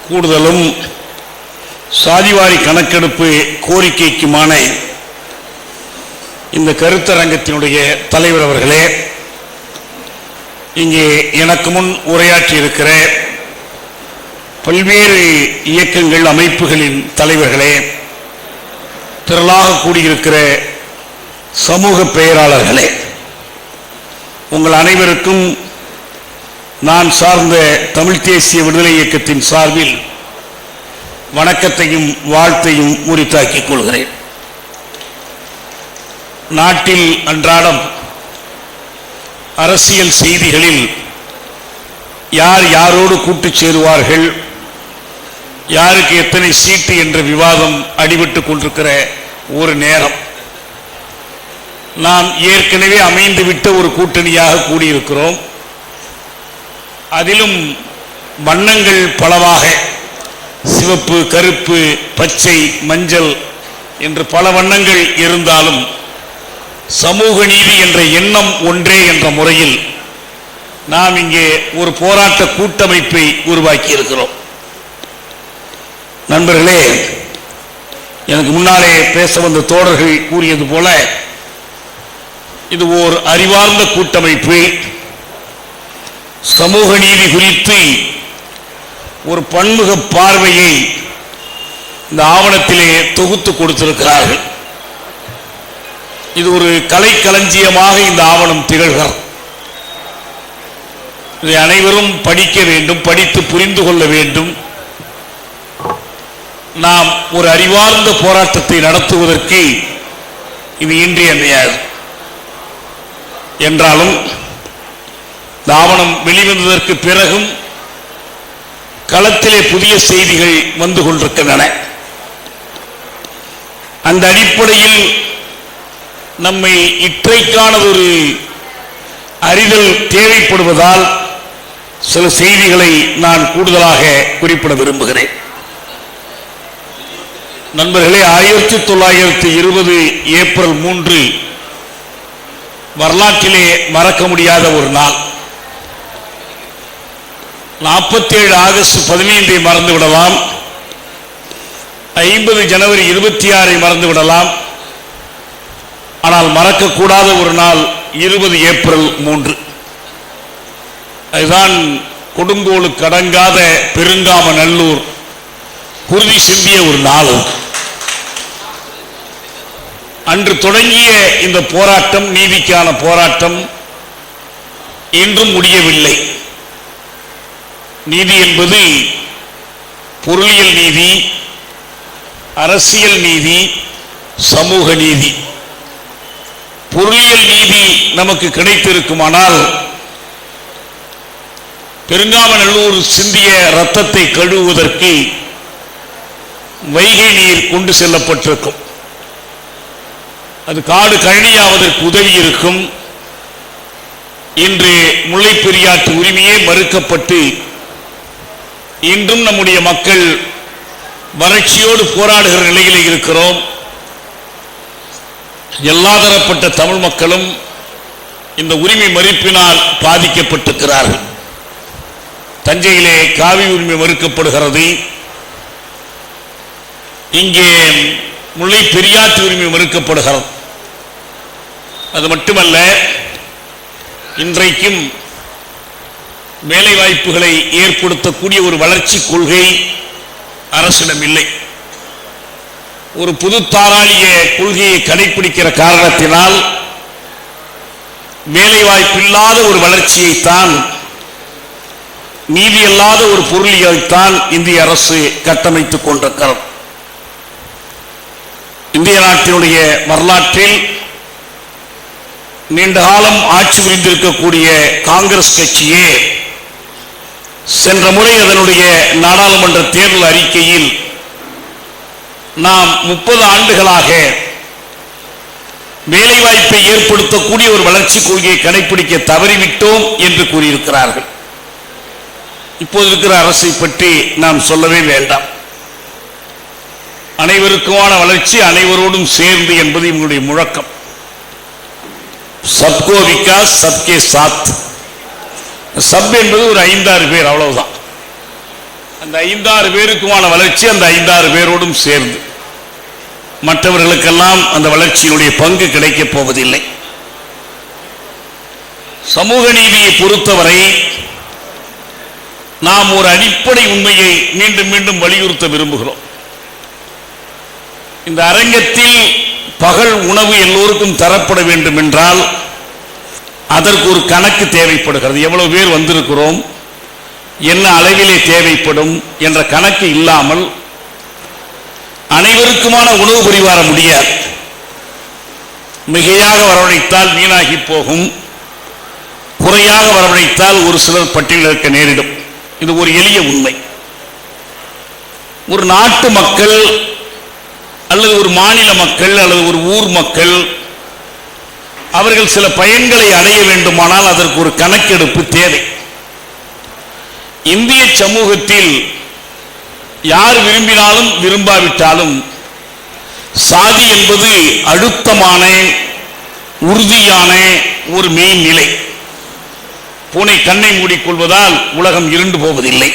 கூடுதலும் சாதிவாரி கணக்கெடுப்பு கோரிக்கைக்குமான இந்த கருத்தரங்கத்தினுடைய தலைவர் அவர்களே, இங்கே எனக்கு முன் உரையாற்றி இருக்கிற பல்வேறு இயக்கங்கள் அமைப்புகளின் தலைவர்களே, திரளாக கூடியிருக்கிற சமூக பெயராளர்களே, உங்கள் அனைவருக்கும் நான் சார்ந்த தமிழ் தேசிய விடுதலை இயக்கத்தின் சார்பில் வணக்கத்தையும் வாழ்த்தையும் உரித்தாக்கிக் கொள்கிறேன். நாட்டில் அன்றாடம் அரசியல் செய்திகளில் யார் யாரோடு கூட்டு சேருவார்கள், யாருக்கு எத்தனை சீட்டு என்ற விவாதம் அடிபட்டுக் கொண்டிருக்கிற ஒரு நேரம், நாம் ஏற்கனவே அமைந்துவிட்ட ஒரு கூட்டணியாக கூடியிருக்கிறோம். அதிலும் வண்ணங்கள் பலவாக சிவப்பு, கருப்பு, பச்சை, மஞ்சள் என்று பல வண்ணங்கள் இருந்தாலும் சமூக நீதி என்ற எண்ணம் ஒன்றே என்ற முறையில் நாம் இங்கே ஒரு போராட்ட கூட்டமைப்பை உருவாக்கி இருக்கிறோம். நண்பர்களே, எனக்கு முன்னாலே பேச வந்த தோழர்கள் கூறியது போல இது ஓர் அறிவார்ந்த கூட்டமைப்பு. சமூக நீதி குறித்து ஒரு பன்முக பார்வையை இந்த ஆவணத்திலே தொகுத்து கொடுத்திருக்கிறார்கள். இது ஒரு கலைக்களஞ்சியமாக இந்த ஆவணம் திகழ்கிறது. இதை அனைவரும் படிக்க வேண்டும், படித்து புரிந்து கொள்ள வேண்டும். நாம் ஒரு அறிவார்ந்த போராட்டத்தை நடத்துவதற்கு இது இன்றியமையாது. என்றாலும் இந்த ஆவணம் வெளிவந்ததற்கு பிறகும் களத்திலே புதிய செய்திகள் வந்து கொண்டிருக்கின்றன. அந்த அடிப்படையில் நம்மை இற்றைக்கானதொரு அறிதல் தேவைப்படுவதால் சில செய்திகளை நான் கூடுதலாக குறிப்பிட விரும்புகிறேன். நண்பர்களே, 1920 ஏப்ரல் 3 வரலாற்றிலே மறக்க முடியாத ஒரு நாள். 47 ஆகஸ்ட் 15 மறந்து விடலாம், 50 ஜனவரி 26 மறந்து விடலாம். ஆனால் மறக்கக்கூடாத ஒரு நாள் 20 ஏப்ரல் 3. அதுதான் கொடுங்கோலுக்கு அடங்காத பெருங்காம நல்லூர் குருதி சிந்திய ஒரு நாள். அன்று தொடங்கிய இந்த போராட்டம், நீதிக்கான போராட்டம், இன்றும் முடியவில்லை. நீதி என்பது பொருளியல் நீதி, அரசியல் நீதி, சமூக நீதி. பொருளியல் நீதி நமக்கு கிடைத்திருக்குமானால் பெருங்காமநல்லூர் சிந்திய இரத்தத்தை கழுவுவதற்கு வைகை நீர் கொண்டு செல்லப்பட்டிருக்கும். அது காடு கழனியாவதற்கு உதவி இருக்கும். இன்று முல்லைப் பெரியாற்று உரிமையே மறுக்கப்பட்டு இன்றும் நம்முடைய மக்கள் வறட்சியோடு போராடுகிற நிலையில் இருக்கிறோம். எல்லா தரப்பட்ட தமிழ் மக்களும் இந்த உரிமை மறுப்பினால் பாதிக்கப்பட்டிருக்கிறார்கள். தஞ்சையிலே காவி உரிமை மறுக்கப்படுகிறது. இங்கே முல்லை பெரியாற்று உரிமை மறுக்கப்படுகிறது. அது மட்டுமல்ல, இன்றைக்கும் வேலை வாய்ப்புகளை ஏற்படுத்தக்கூடிய ஒரு வளர்ச்சி கொள்கை அரசிடம் இல்லை. ஒரு புது தாராளிய கொள்கையை கடைபிடிக்கிற காரணத்தினால் வேலை வாய்ப்பில்லாத ஒரு வளர்ச்சியைத்தான், நீதி அல்லாத ஒரு பொருளியைத்தான் இந்திய அரசு கட்டமைத்துக் கொண்டிருக்கிறது. இந்திய நாட்டினுடைய வரலாற்றில் நீண்ட காலம் ஆட்சி புரிந்திருக்கக்கூடிய காங்கிரஸ் கட்சியே சென்ற முறை அதனுடைய நாடாளுமன்ற தேர்தல் அறிக்கையில் நாம் 30 ஆண்டுகளாக வேலைவாய்ப்பை ஏற்படுத்தக்கூடிய ஒரு வளர்ச்சி கொள்கையை கடைபிடிக்க தவறிவிட்டோம் என்று கூறியிருக்கிறார்கள். இப்போது இருக்கிற அரசை பற்றி நாம் சொல்லவே வேண்டாம். அனைவருக்குமான வளர்ச்சி, அனைவரோடும் சேர்ந்து என்பது இவங்களுடைய முழக்கம். சப்கோ விகாஸ் சப்கே சாத். சப் என்பது ஒரு 5-6 பேர், அவ்வளவுதான். அந்த 5-6 பேருக்குமான வளர்ச்சி அந்த 5-6 பேரோடும் சேர்ந்து, மற்றவர்களுக்கெல்லாம் அந்த வளர்ச்சியினுடைய பங்கு கிடைக்கப் போவதில்லை. சமூக நீதியை பொறுத்தவரை நாம் ஒரு அடிப்படை உண்மையை மீண்டும் மீண்டும் வலியுறுத்த விரும்புகிறோம். இந்த அரங்கத்தில் பகல் உணவு எல்லோருக்கும் தரப்பட வேண்டும் என்றால் அதற்கு ஒரு கணக்கு தேவைப்படுகிறது. எவ்வளவு பேர் வந்திருக்கிறோம், என்ன அளவிலே தேவைப்படும் என்ற கணக்கு இல்லாமல் அனைவருக்குமான உணவு பரிமாற முடியாது. மிகையாக வரவழைத்தால் வீணாகி போகும், குறையாக வரவழைத்தால் ஒரு சிலர் பட்டியலில் இருக்க நேரிடும். இது ஒரு எளிய உண்மை. ஒரு நாட்டு மக்கள் அல்லது ஒரு மாநில மக்கள் அல்லது ஒரு ஊர் மக்கள் அவர்கள் சில பயன்களை அடைய வேண்டுமானால் அதற்கு ஒரு கணக்கெடுப்பு தேவை. இந்திய சமூகத்தில் யார் விரும்பினாலும் விரும்பாவிட்டாலும் சாதி என்பது அழுத்தமான உறுதியான ஒரு மெய்நிலை. பூனை கண்ணை மூடிக்கொள்வதால் உலகம் இருண்டு போவதில்லை.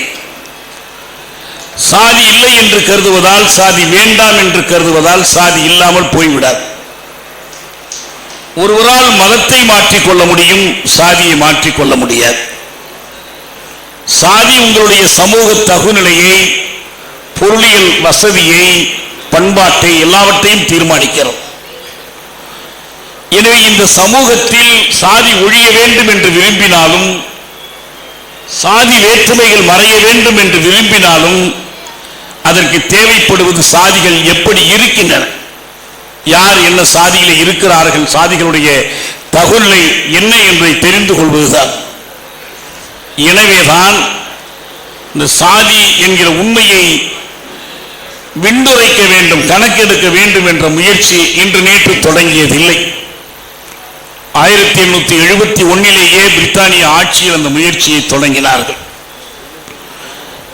சாதி இல்லை என்று கருதுவதால், சாதி வேண்டாம் என்று கருதுவதால் சாதி இல்லாமல் போய்விடாது. ஒருவரால் மதத்தை மாற்றிக்கொள்ள முடியும், சாதியை மாற்றிக்கொள்ள முடியாது. சாதி உங்களுடைய சமூக தகுநிலையை, பொருளியல் வசதியை, பண்பாட்டை எல்லாவற்றையும் தீர்மானிக்கிறது. எனவே இந்த சமூகத்தில் சாதி ஒழிய வேண்டும் என்று விரும்பினாலும், சாதி வேற்றுமைகள் மறைய வேண்டும் என்று விரும்பினாலும் அதற்கு தேவைப்படுவது சாதிகள் எப்படி இருக்கின்றன, யார் என்ன சாதியிலே இருக்கிறார்கள், சாதிகளுடைய தகுநிலை என்ன என்பதை தெரிந்து கொள்வதுதான். எனவேதான் இந்த சாதி என்கிற உண்மையை விண்டுரைக்க வேண்டும், கணக்கெடுக்க வேண்டும் என்ற முயற்சி இன்று நேற்று தொடங்கியதில்லை. 1871 பிரித்தானிய ஆட்சியில் அந்த முயற்சியை தொடங்கினார்கள்.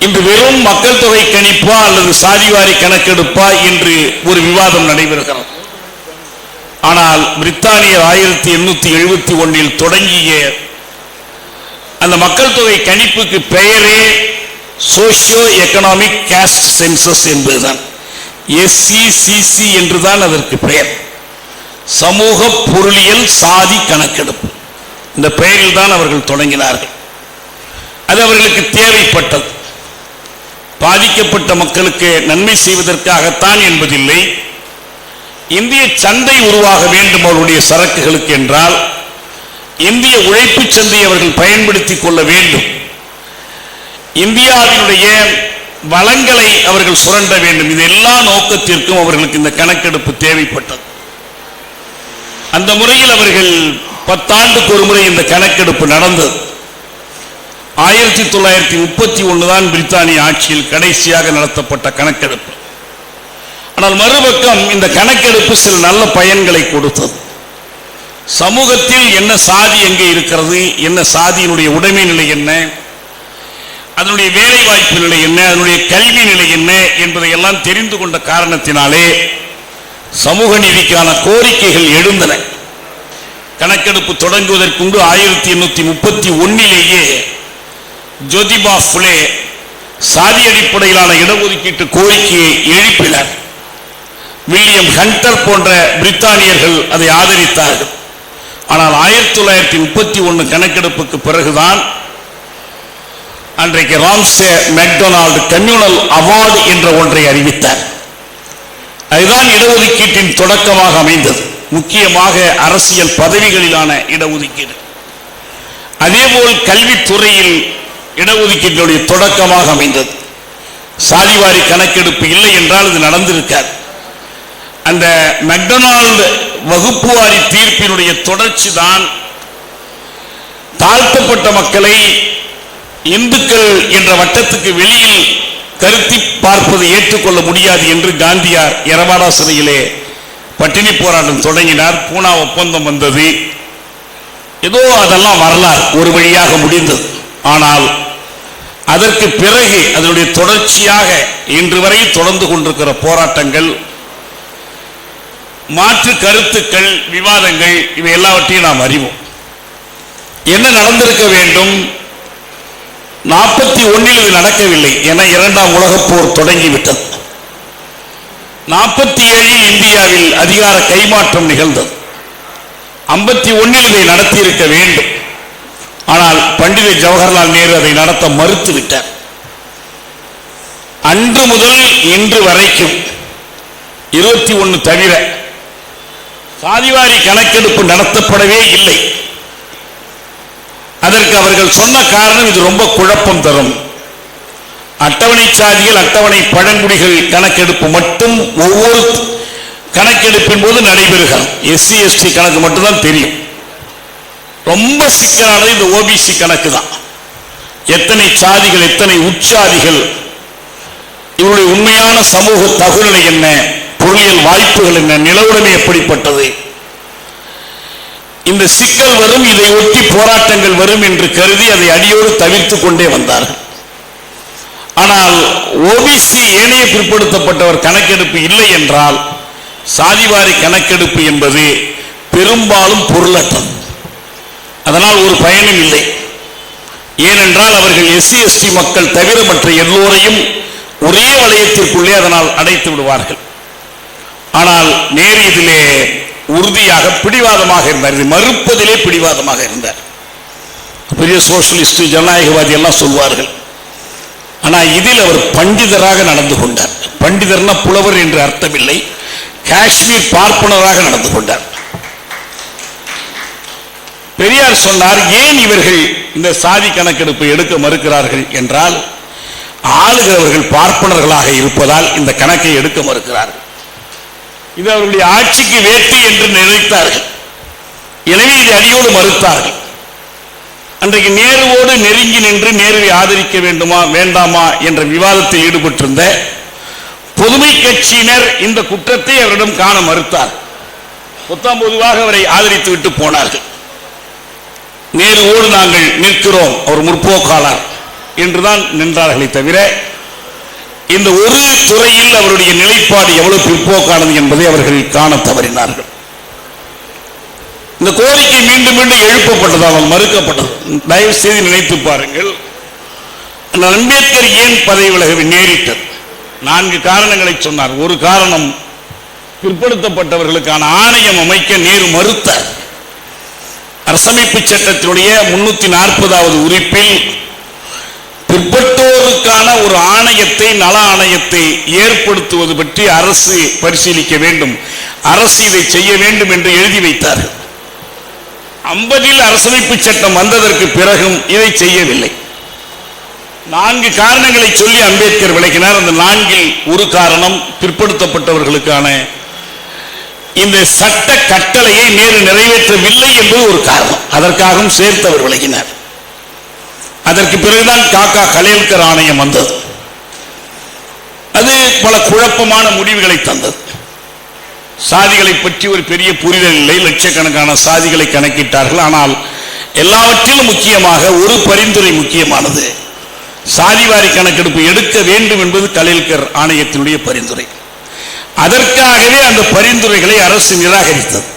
இன்று வெறும் மக்கள் தொகை கணிப்பா அல்லது சாதிவாரி கணக்கெடுப்பா என்று ஒரு விவாதம் நடைபெறுகிறது. ஆனால் பிரித்தானியர் 1871 தொடங்கிய அந்த மக்கள் தொகை கணிப்புக்கு பெயரே சோசியோ எக்கனாமிக் காஸ்ட் சென்சஸ் என்பதுதான். SECC என்றுதான் அதற்கு பெயர். சமூக பொருளியல் சாதி கணக்கெடுப்பு. இந்த பெயரில் தான் அவர்கள் தொடங்கினார்கள். அது அவர்களுக்கு தேவைப்பட்டது. பாதிக்கப்பட்ட மக்களுக்கு நன்மை செய்வதற்காகத்தான் என்பதில்லை. இந்திய சந்தை உருவாக வேண்டும் அவருடைய சரக்குகளுக்கு என்றால் இந்திய உழைப்பு சந்தையை அவர்கள் பயன்படுத்திக் கொள்ள வேண்டும். இந்தியாவினுடைய வளங்களை அவர்கள் சுரண்ட வேண்டும். இது எல்லா நோக்கத்திற்கும் அவர்களுக்கு இந்த கணக்கெடுப்பு தேவைப்பட்டது. அந்த முறையில் அவர்கள் 10 ஆண்டுக்கு ஒரு முறை இந்த கணக்கெடுப்பு நடந்தது. 1931 தான் பிரித்தானிய ஆட்சியில் கடைசியாக நடத்தப்பட்ட கணக்கெடுப்பு. ஆனால் மறுபக்கம் இந்த கணக்கெடுப்பு சில நல்ல பயன்களை கொடுத்தது. சமூகத்தில் என்ன சாதி எங்கே இருக்கிறது, என்ன சாதியினுடைய உடைமை நிலை என்ன, அதனுடைய வேலை வாய்ப்பு நிலை என்ன, அதனுடைய கல்வி நிலை என்ன என்பதை எல்லாம் தெரிந்து கொண்ட காரணத்தினாலே சமூக நீதிக்கான கோரிக்கைகள் எழுந்தன. கணக்கெடுப்பு தொடங்குவதற்கு முன்பு 1831 ஜோதிபா புலே சாதி அடிப்படையிலான இடஒதுக்கீட்டு கோரிக்கையை எழுப்பினார். வில்லியம் ஹண்டர் போன்ற பிரித்தானியர்கள் அதை ஆதரித்தார்கள். ஆனால் 1931 கணக்கெடுப்புக்கு பிறகுதான் அன்றைக்கு ராம்சே மெக்டொனால்டு கம்யூனல் அவார்டு என்ற ஒன்றை அறிவித்தார். அதுதான் இடஒதுக்கீட்டின் தொடக்கமாக அமைந்தது. முக்கியமாக அரசியல் பதவிகளிலான இடஒதுக்கீடு. அதேபோல் கல்வித்துறையில் இடஒதுக்கீட்டினுடைய தொடக்கமாக அமைந்தது. சாதிவாரி கணக்கெடுப்பு இல்லை என்றால் இது நடந்திருக்காது. அந்த மெக்டொனால்டு வகுப்புவாரி தீர்ப்பினுடைய தொடர்ச்சி தான் தாழ்த்தப்பட்ட மக்களை இந்துக்கள் என்ற வட்டத்துக்கு வெளியில் கருத்தி பார்ப்பதை ஏற்றுக்கொள்ள முடியாது என்று காந்தியார் எரவாடா சிறையிலே பட்டினி போராட்டம் தொடங்கினார். பூனா ஒப்பந்தம் வந்தது. ஏதோ அதெல்லாம் வரலாறு ஒரு வழியாக முடிந்தது. ஆனால் அதற்கு பிறகு அதனுடைய தொடர்ச்சியாக இன்று வரை தொடர்ந்து கொண்டிருக்கிற போராட்டங்கள், மாற்று கருத்துக்கள், விவாதங்கள், இவை எல்லாவற்றையும் நாம் அறிவோம். என்ன நடந்திருக்க வேண்டும்? 41 இது நடக்கவில்லை என இரண்டாம் உலகப் போர் தொடங்கிவிட்டது. 47 இந்தியாவில் அதிகார கைமாற்றம் நிகழ்ந்தது. 51 இதை நடத்தியிருக்க வேண்டும். ஆனால் பண்டித ஜவஹர்லால் நேரு அதை நடத்த மறுத்துவிட்டார். அன்று முதல் இன்று வரைக்கும் 21 தவிர சாதிவாரி கணக்கெடுப்பு நடத்தப்படவே இல்லை. அதற்கு அவர்கள் சொன்ன காரணம் இது ரொம்ப குழப்பம் தரும். அட்டவணை சாதிகள், அட்டவணை பழங்குடிகள் கணக்கெடுப்பு மட்டும் ஒவ்வொரு கணக்கெடுப்பின் போது நடைபெறுகிறது. எஸ்சி எஸ்டி கணக்கு மட்டும்தான் தெரியும். ரொம்ப சிக்கலானது இந்த ஓபிசி கணக்கு தான். எத்தனை சாதிகள், எத்தனை உட்சாதிகள், இவருடைய உண்மையான சமூக தகுநிலை என்ன, பொருளியல் வாய்ப்புகள் என்ன, நிலவுடைமை எப்படிப்பட்டது, இந்த சிக்கல் வரும், இதை ஒட்டி போராட்டங்கள் வரும் என்று கருதி அதை அடியோடு தவிர்த்துக் கொண்டே வந்தார்கள். ஆனால் ஓபிசி ஏனைய பிற்படுத்தப்பட்டவர் கணக்கெடுப்பு இல்லை என்றால் சாதிவாரி கணக்கெடுப்பு என்பது பெரும்பாலும் பொருளற்றது. அதனால் ஒரு பயனும் இல்லை. ஏனென்றால் அவர்கள் எஸ்சி எஸ்டி மக்கள் தவிர மற்ற எல்லோரையும் ஒரே வளையத்திற்குள்ளே அதனால் அடைத்து விடுவார்கள். ஆனால் நேரு இதிலே உறுதியாக பிடிவாதமாக இருந்தார். இதை மறுப்பதிலே பிடிவாதமாக இருந்தார். பெரிய சோசியலிஸ்ட், ஜனநாயகவாதி எல்லாம் சொல்வார்கள். ஆனால் இதில் அவர் பண்டிதராக நடந்து கொண்டார். பண்டிதர்னா புலவர் என்று அர்த்தமில்லை, காஷ்மீர் பார்ப்பனராக நடந்து கொண்டார். பெரியார் சொன்னார், ஏன் இவர்கள் இந்த சாதி கணக்கெடுப்பு எடுக்க மறுக்கிறார்கள் என்றால், ஆளுகிறவர்கள் பார்ப்பனர்களாக இருப்பதால் இந்த கணக்கை எடுக்க மறுக்கிறார்கள். இது அவருடைய ஆட்சிக்கு வேட்டி என்று நினைத்தார்கள். எனவே இதை அடியோடு மறுத்தார்கள். அன்றைக்கு நேருவோடு நெருங்கி நின்று நேருவை ஆதரிக்க வேண்டுமா வேண்டாமா என்ற விவாதத்தில் ஈடுபட்டிருந்த பொதுமை கட்சியினர் இந்த குற்றத்தை அவரிடம் காண மறுத்தார். பொதுவாக அவரை ஆதரித்து விட்டு போனார்கள். நேருவோடு நாங்கள் நிற்கிறோம், அவர் முற்போக்காளர் என்றுதான் நின்றார்களே தவிர இந்த ஒரு துறையில் அவருடைய நிலைப்பாடு எவ்வளவு பிற்போக்கானது என்பதை அவர்கள் காண தவறினார்கள். இந்த கோரிக்கை மீண்டும் மீண்டும் எழுப்பப்பட்டதால் மறுக்கப்பட்டது. தயவு செய்து நினைத்து பாருங்கள், அம்பேத்கர் ஏன் பதவி விலக நேரிட்டது? 4 காரணங்களை சொன்னார். ஒரு காரணம், பிற்படுத்தப்பட்டவர்களுக்கான ஆணையம் அமைக்க நேரு மறுத்தார். அரசமைப்பு சட்டத்தினுடைய 340வது உறுப்பில் பிற்பட்டோருக்கான ஒரு ஆணையத்தை, நல ஆணையத்தை ஏற்படுத்துவது பற்றி அரசு பரிசீலிக்க வேண்டும், அரசு இதை செய்ய வேண்டும் என்று எழுதி வைத்தார்கள். 50 அரசமைப்பு சட்டம் வந்ததற்கு பிறகும் இதை செய்யவில்லை. 4 காரணங்களை சொல்லி அம்பேத்கர் விளக்கினார். அந்த 4ல் ஒரு காரணம், பிற்படுத்தப்பட்டவர்களுக்கான இந்த சட்ட கட்டளையை நேரு நிறைவேற்றவில்லை என்பது ஒரு காரணம். அதற்காகவும் சேர்த்து அவர் விளக்கினார். அதற்கு பிறகுதான் காக்கா கலேல்கர் ஆணையம் வந்தது. அது பல குழப்பமான முடிவுகளை தந்தது. சாதிகளை பற்றி ஒரு பெரிய புரிதல் இல்லை. லட்சக்கணக்கான சாதிகளை கணக்கிட்டார்கள். ஆனால் எல்லாவற்றிலும் முக்கியமாக ஒரு பரிந்துரை முக்கியமானது, சாதிவாரி கணக்கெடுப்பு எடுக்க வேண்டும் என்பது கலேல்கர் ஆணையத்தினுடைய பரிந்துரை. அதற்காகவே அந்த பரிந்துரைகளை அரசு நிராகரித்தது.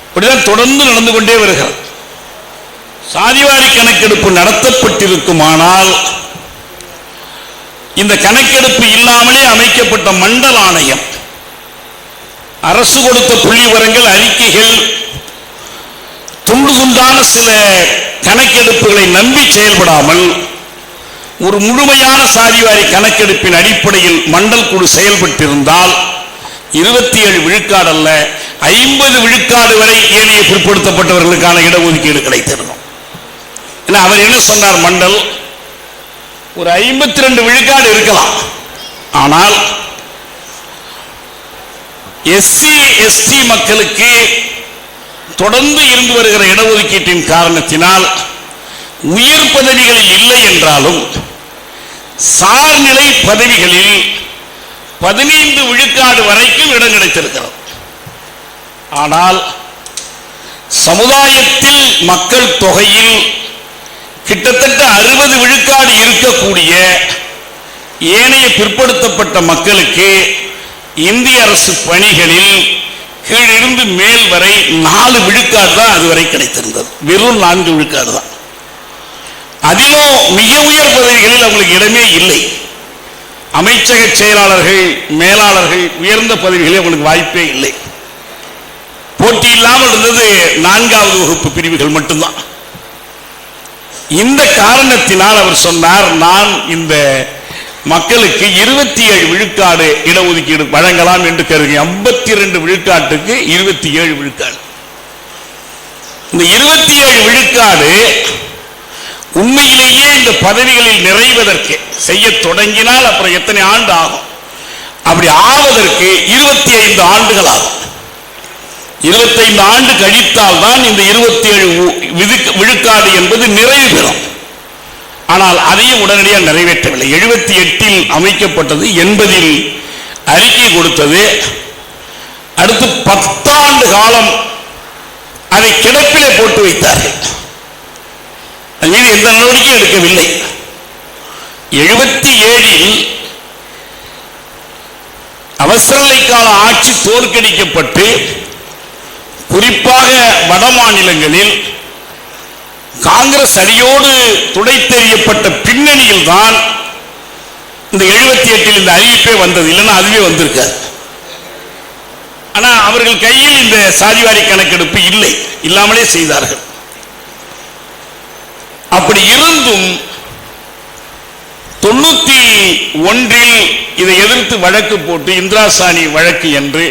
அப்படிதான் தொடர்ந்து நடந்து கொண்டே வருகிறது. சாதிவாரி கணக்கெடுப்பு நடத்தப்பட்டிருக்குமானால் இந்த கணக்கெடுப்பு இல்லாமலே அமைக்கப்பட்ட மண்டல ஆணையம், அரசு கொடுத்த புள்ளி விவரங்கள், அறிக்கைகள், துண்டு துண்டான சில கணக்கெடுப்புகளை நம்பி செயல்படாமல் ஒரு முழுமையான சாதிவாரி கணக்கெடுப்பின் அடிப்படையில் மண்டல் குழு செயல்பட்டிருந்தால் 27 விழுக்காடு அல்ல 50 விழுக்காடு வரை ஏனைய பிற்படுத்தப்பட்டவர்களுக்கான இடஒதுக்கீடு கிடைத்திருக்கும். அவர் என்ன சொன்னார், மண்டல் ஒரு 52 விழுக்காடு இருக்கலாம், ஆனால் எஸ்சி எஸ்டி மக்களுக்கு தொடர்ந்து இருந்து வருகிற இடஒதுக்கீட்டின் காரணத்தினால் உயர் பதவிகளில் இல்லை என்றாலும் சார்நிலை பதவிகளில் 15 விழுக்காடு வரைக்கும் இடம் கிடைத்திருக்கிறது. ஆனால் சமுதாயத்தில் மக்கள் தொகையில் கிட்டத்தட்ட 60 விழுக்காடு இருக்கக்கூடிய ஏனைய பிற்படுத்தப்பட்ட மக்களுக்கு இந்திய அரசு பணிகளில் கீழிருந்து மேல் வரை 4 விழுக்காடு தான் அதுவரை கிடைத்திருந்தது. வெறும் 4 விழுக்காடு தான். அதிலும் மிக உயர் பதவிகளில் அவங்களுக்கு இடமே இல்லை. அமைச்சக செயலாளர்கள், மேலாளர்கள், உயர்ந்த பதவிகளில் அவங்களுக்கு வாய்ப்பே இல்லை. போட்டி இல்லாமல் இருந்தது 4வது வகுப்பு பிரிவுகள் மட்டும்தான். இந்த காரணத்தினால் அவர் சொன்னார், நான் இந்த மக்களுக்கு 27 விழுக்காடு இடஒதுக்கீடு வழங்கலாம் என்று கருதி 52 விழுக்காட்டுக்கு 27 விழுக்காடு. இந்த 27 விழுக்காடு உண்மையிலேயே இந்த பதவிகளில் நிறைவதற்கு செய்ய தொடங்கினால் அப்புறம் எத்தனை ஆண்டு ஆகும்? அப்படி ஆவதற்கு 25 ஆண்டுகள் ஆகும். 25 ஆண்டு கழித்தால் தான் இந்த 27 விழுக்காடு என்பது நிறைவு பெறும். ஆனால் அதையும் உடனடியாக நிறைவேற்றவில்லை. 78 அமைக்கப்பட்டது, 80 அறிக்கை கொடுத்தது. அடுத்து 10 ஆண்டு காலம் அதை கிடப்பிலே போட்டு வைத்தார்கள். மீது எந்த நடவடிக்கையும் எடுக்கவில்லை. 77 அவசரநிலை கால ஆட்சி தோற்கடிக்கப்பட்டு குறிப்பாக வட மாநிலங்களில் காங்கிரஸ் அடியோடு துடைத்தெறியப்பட்ட பின்னணியில் தான் இந்த 78 இந்த அறிவிப்பே வந்தது. இல்லைன்னா அதுவே வந்திருக்காது. ஆனா அவர்கள் கையில் இந்த சாதிவாரி கணக்கெடுப்பு இல்லை, இல்லாமலே செய்தார்கள். அப்படி இருந்தும் 91 இதை எதிர்த்து வழக்கு போட்டு இந்திராசாணி வழக்கு என்று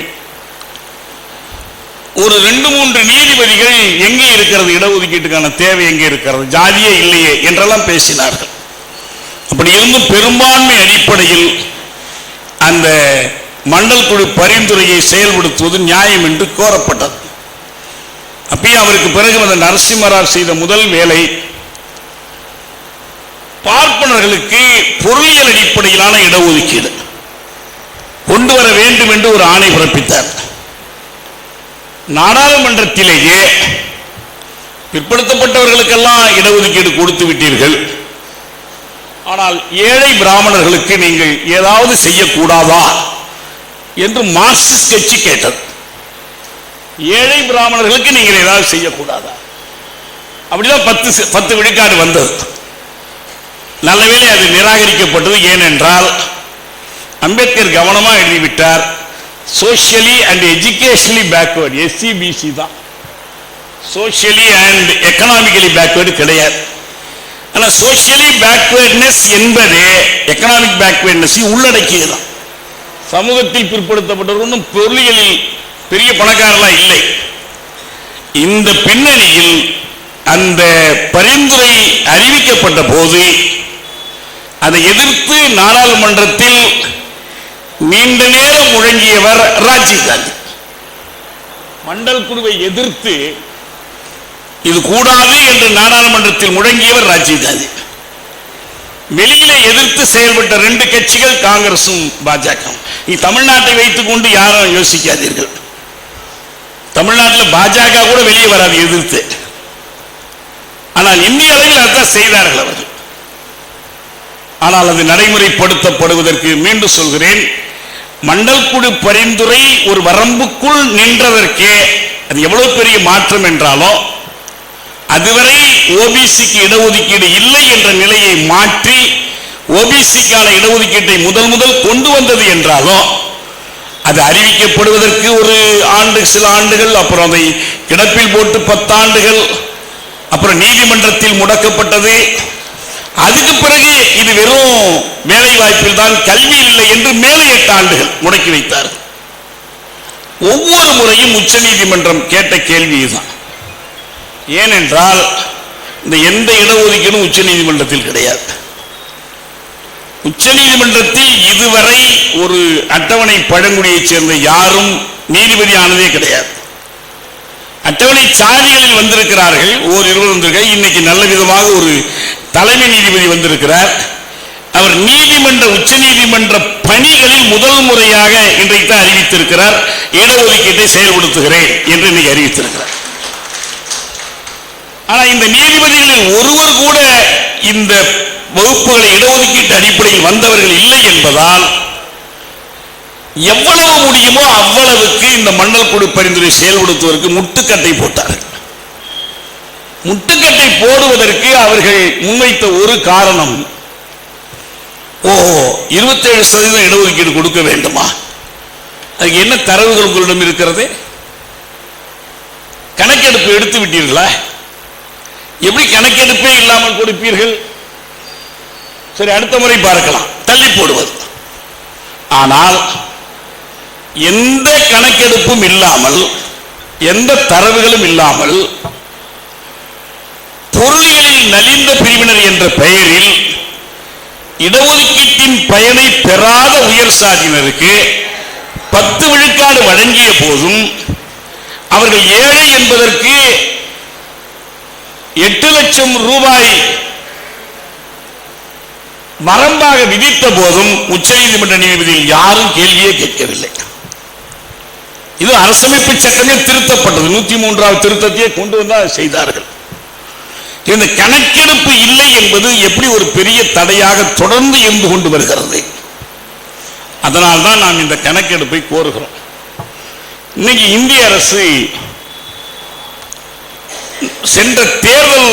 ஒரு 2-3 நீதிபதிகள் எங்கே இருக்கிறது இடஒதுக்கீட்டுக்கான தேவை, எங்கே இருக்கிறது, ஜாதியே இல்லையே என்றெல்லாம் பேசினார்கள். அப்படி இருந்தும் பெரும்பான்மை அடிப்படையில் அந்த மண்டல் குழு பரிந்துரையை செயல்படுத்துவது நியாயம் என்று கோரப்பட்டது. அப்பயே அவருக்கு பிறகு அந்த நரசிம்மராவ் செய்த முதல் வேலை பார்ப்பனர்களுக்கு பொருளியல் அடிப்படையிலான இடஒதுக்கீடு கொண்டு வர வேண்டும் என்று ஒரு ஆணை பிறப்பித்தார். நாடாளுமன்றத்திலேயே பிற்படுத்தப்பட்டவர்களுக்கெல்லாம் இடஒதுக்கீடு கொடுத்து விட்டீர்கள், ஆனால் ஏழை பிராமணர்களுக்கு நீங்கள் ஏதாவது செய்யக்கூடாதா என்று மார்க்சிஸ்ட் கட்சி கேட்டது. ஏழை பிராமணர்களுக்கு நீங்கள் ஏதாவது செய்யக்கூடாதா? அப்படிதான் 10 விழுக்காடு வந்தது. நல்லவேளை அது நிராகரிக்கப்பட்டது. ஏனென்றால் அம்பேத்கர் கவனமா எழுதிவிட்டார், socially and educationally backward, SCBC தான், சோஷியலி அண்ட் எக்கனாமிக்கலி பேக்வர்டு கிடையாது. ஆனால் சோஷியலி பேக்வர்ட்னஸ் என்பது எக்கனாமிக் பேக்வர்ட்னஸ் உள்ளடக்கியதுதான். சமூகத்தில் பிற்படுத்தப்பட்டவர்கள் பொருளியலில் பெரிய பணக்காரர்களா இல்லை. இந்த பின்னணியில் அந்த பரிந்துரை அறிவிக்கப்பட்ட போது அதை எதிர்த்து நாடாளுமன்றத்தில் நீண்ட நேரம் முழங்கியவர் ராஜீவ் காந்தி. மண்டல் குழுவை எதிர்த்து இது கூடாது என்று நாடாளுமன்றத்தில் முழங்கியவர் ராஜீவ் காந்தி. வெளியிலே எதிர்த்து செயல்பட்ட 2 கட்சிகள் காங்கிரசும் பாஜக. தமிழ்நாட்டை வைத்துக் கொண்டு யாரும் யோசிக்காதீர்கள். தமிழ்நாட்டில் பாஜக கூட வெளியே வராது எதிர்த்து. ஆனால் இந்திய அளவில் அதான் செய்தார்கள் அவர்கள். ஆனால் அது நடைமுறைப்படுத்தப்படுவதற்கு மீண்டும் சொல்கிறேன், மண்டல் குழு பரிந்துரை ஒரு வரம்புக்குள் நின்றதற்கே அது எவ்வளவு பெரிய மாற்றம் என்றாலும், அதுவரை ஓபிசிக்கு இடஒதுக்கீடு இல்லை என்ற நிலையை மாற்றி ஓபிசிக்கான இடஒதுக்கீட்டை முதல் கொண்டு வந்தது என்றாலும், அது அறிவிக்கப்படுவதற்கு ஒரு ஆண்டு, சில ஆண்டுகள், அப்புறம் அதை கிடப்பில் போட்டு 10 ஆண்டுகள், அப்புறம் நீதிமன்றத்தில் முடக்கப்பட்டது. அதுக்கு பிறகு இது வெறும் வேலை வாய்ப்பில் தான், கல்வியில் இல்லை என்று மேலே 8 ஆண்டுகள் முடக்கி வைத்தார். ஒவ்வொரு முறையும் உச்ச நீதிமன்றம் கேட்ட கேள்விதான். ஏனென்றால் இந்த எந்த இடஒதுக்கீடும் உச்ச நீதிமன்றத்தில் கிடையாது. உச்ச நீதிமன்றத்தில் இதுவரை ஒரு அட்டவணை பழங்குடியைச் சேர்ந்த யாரும் நீதிபதி ஆனதே கிடையாது. அட்டவணை சாதிகளில் வந்திருக்கிறார்கள், இருவர் வந்திருக்கிறார். இன்னைக்கு நல்ல விதமாக ஒரு தலைமை நீதிபதி வந்திருக்கிறார். அவர் நீதிமன்ற உச்ச நீதிமன்ற பணிகளில் முதல் முறையாக இன்றைக்கு தான் அறிவித்திருக்கிறார், இடஒதுக்கீட்டை செயல்படுத்துகிறேன் என்று இன்னைக்கு அறிவித்திருக்கிறார். ஆனால் இந்த நீதிபதிகளில் ஒருவர் கூட இந்த வகுப்புகளை இடஒதுக்கீட்டு அடிப்படையில் வந்தவர்கள் இல்லை என்பதால் எவ்வளவு முடியுமோ அவ்வளவுக்கு இந்த மண்டல் குழு பரிந்துரை செயல்படுத்துவதற்கு முட்டுக்கட்டை போட்டார்கள். முட்டுக்கட்டை போடுவதற்கு அவர்கள் முன்வைத்த ஒரு காரணம், 27% இடஒதுக்கீடு கொடுக்க வேண்டுமா? அதுக்கு என்ன தரவுகள் உங்களிடம் இருக்கிறது? கணக்கெடுப்பு எடுத்து விட்டீர்களா? எப்படி கணக்கெடுப்பே இல்லாமல் கொடுப்பீர்கள்? சரி, அடுத்த முறை பார்க்கலாம், தள்ளி போடுவது. ஆனால் எந்த கணக்கெடுப்பும் இல்லாமல், எந்த தரவுகளும் இல்லாமல், பொருளியலில் நலிந்த பிரிவினர் என்ற பெயரில் இடஒதுக்கீட்டின் பயனை பெறாத உயர் சாதியினருக்கு 10 விழுக்காடு வழங்கிய போதும், அவர்கள் ஏழை என்பதற்கு 8 லட்சம் ரூபாய் வரம்பாக விதித்த போதும் உச்சநீதிமன்ற நீதிபதியில் யாரும் கேள்வியே கேட்கவில்லை. இது அரசமைப்பு சட்டமே திருத்தப்பட்டது. 103வது திருத்தத்தையே கொண்டு வந்தால் செய்தார்கள். இந்த கணக்கெடுப்பு இல்லை என்பது எப்படி ஒரு பெரிய தடையாக தொடர்ந்து இருந்து கொண்டு வருகிறது. அதனால்தான் நாம் இந்த கணக்கெடுப்பை கோருகிறோம். இன்னைக்கு இந்திய அரசு சென்ற தேர்தல்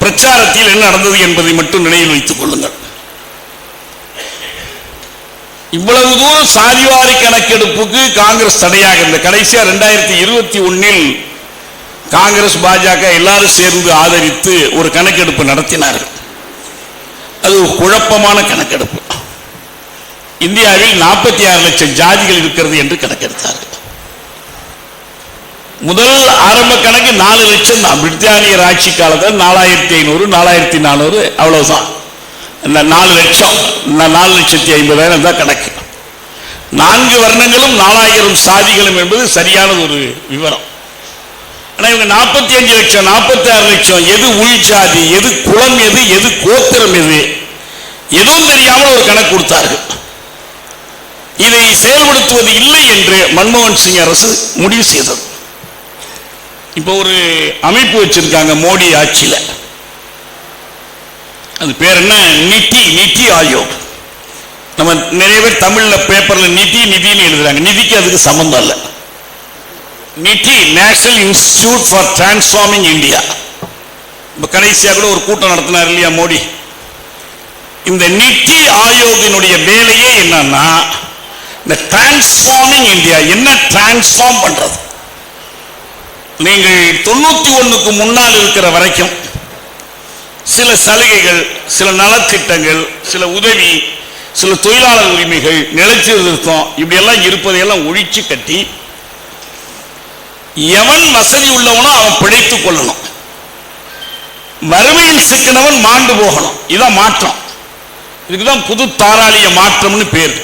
பிரச்சாரத்தில் என்ன நடந்தது என்பதை மட்டும் நினைவில் வைத்துக் கொள்ளுங்கள். இவ்வளவு தூரம் சாதிவாரி கணக்கெடுப்புக்கு காங்கிரஸ் தடையாக இருந்த கடைசியா 2021 காங்கிரஸ் பாஜக எல்லாரும் சேர்ந்து ஆதரித்து ஒரு கணக்கெடுப்பு நடத்தினார்கள். அது ஒரு குழப்பமான கணக்கெடுப்பு. இந்தியாவில் 46 லட்சம் ஜாதிகள் இருக்கிறது என்று கணக்கெடுத்தார்கள். முதல் ஆரம்ப கணக்கு 4 லட்சம் தான். பிரித்தானியர் ஆட்சி காலத்தில் 4500 4400 அவ்வளவுதான். 4 லட்சம் 4,50,000 தான் கணக்கு. 4 வர்ணங்களும் 4000 சாதிகளும் என்பது சரியான ஒரு விவரம். ஆனால் இவங்க 45 லட்சம் 46 லட்சம், எது உள் ஜாதி, எது குலம், எது கோத்திரம், எதுவும் தெரியாமல் ஒரு கணக்கு கொடுத்தார்கள். இதை செயல்படுத்துவது இல்லை என்று மன்மோகன் சிங் அரசு முடிவு செய்தது. இப்போ ஒரு அமைப்பு வச்சிருக்காங்க மோடி ஆட்சியில. அது பேர் என்ன? நிதி ஆயோக். நம்ம நிறைய பேர் தமிழ்ல பேப்பர்ல நிதின்னு எழுதுறாங்க. நிதிக்கு அதுக்கு சம்பந்தம் இல்லை. நிதி, national institute for transforming India. இப்ப கடைசியா கூட ஒரு கூட்டம் நடத்தினார் இல்லையா மோடி. இந்த நிதி ஆயோகினுடைய வேலையே என்னன்னா, இந்த டிரான்ஸ்ஃபார்மிங் இந்தியா. என்ன டிரான்ஸ்ஃபார்ம் பண்றது? நீங்கள் 91க்கு முன்னால் இருக்கிற வரைக்கும் சில சலுகைகள், சில நலத்திட்டங்கள், சில உதவி, சில தொழிலாளர் உரிமைகள், நிலச்சீர்திருத்தம், இப்படி எல்லாம் இருப்பதையெல்லாம் ஒழிச்சு கட்டி எவன் வசதி உள்ளவனோ அவன் பிழைத்துக் கொள்ளணும், வறுமையில் சிக்கினவன் மாண்டு போகணும். இதான் மாற்றம். இதுக்குதான் புது தாராளிய மாற்றம்னு பேர்.